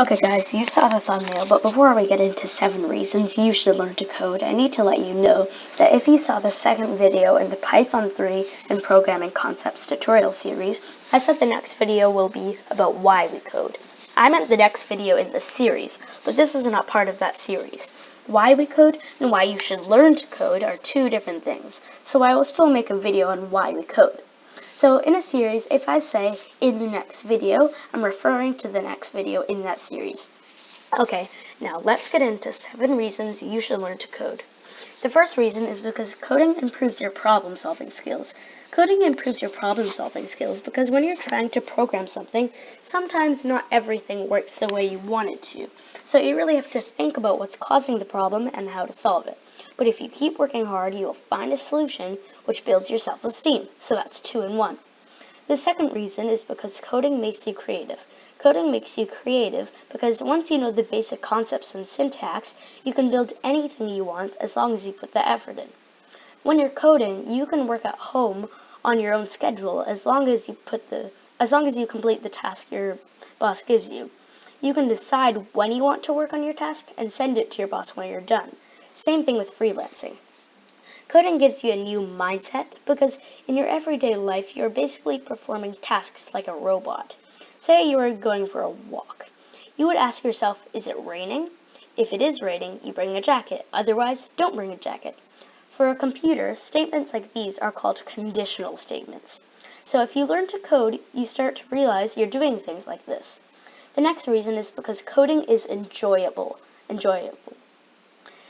Okay guys, you saw the thumbnail, but before we get into 7 reasons you should learn to code, I need to let you know that if you saw the second video in the Python 3 and Programming Concepts tutorial series, I said the next video will be about why we code. I meant the next video in the series, but this is not part of that series. Why we code and why you should learn to code are two different things, so I will still make a video on why we code. So in a series, if I say in the next video, I'm referring to the next video in that series. Okay, now let's get into 7 reasons you should learn to code. The first reason is because coding improves your problem-solving skills. Coding improves your problem-solving skills because when you're trying to program something, sometimes not everything works the way you want it to. So you really have to think about what's causing the problem and how to solve it. But if you keep working hard, you will find a solution which builds your self-esteem. So that's 2 in 1. The second reason is because coding makes you creative. Coding makes you creative because once you know the basic concepts and syntax, you can build anything you want as long as you put the effort in. When you're coding, you can work at home on your own schedule as long as you complete the task your boss gives you. You can decide when you want to work on your task and send it to your boss when you're done. Same thing with freelancing. Coding gives you a new mindset because in your everyday life, you're basically performing tasks like a robot. Say you are going for a walk. You would ask yourself, is it raining? If it is raining, you bring a jacket. Otherwise, don't bring a jacket. For a computer, statements like these are called conditional statements. So if you learn to code, you start to realize you're doing things like this. The next reason is because coding is enjoyable.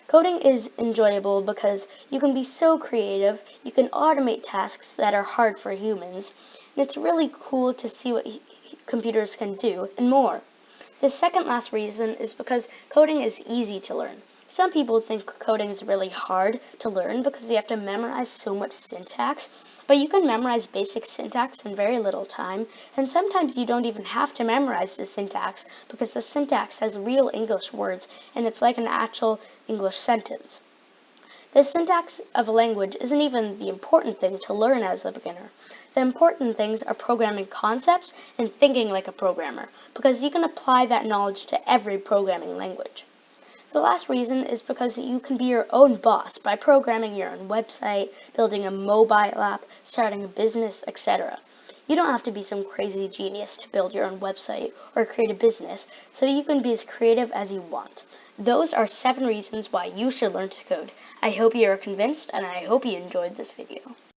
Coding is enjoyable because you can be so creative, you can automate tasks that are hard for humans, and it's really cool to see what computers can do, and more. The second last reason is because coding is easy to learn. Some people think coding is really hard to learn because you have to memorize so much syntax, but you can memorize basic syntax in very little time, and sometimes you don't even have to memorize the syntax because the syntax has real English words and it's like an actual English sentence. The syntax of a language isn't even the important thing to learn as a beginner. The important things are programming concepts and thinking like a programmer, because you can apply that knowledge to every programming language. The last reason is because you can be your own boss by programming your own website, building a mobile app, starting a business, etc. You don't have to be some crazy genius to build your own website or create a business, so you can be as creative as you want. Those are 7 reasons why you should learn to code. I hope you are convinced, and I hope you enjoyed this video.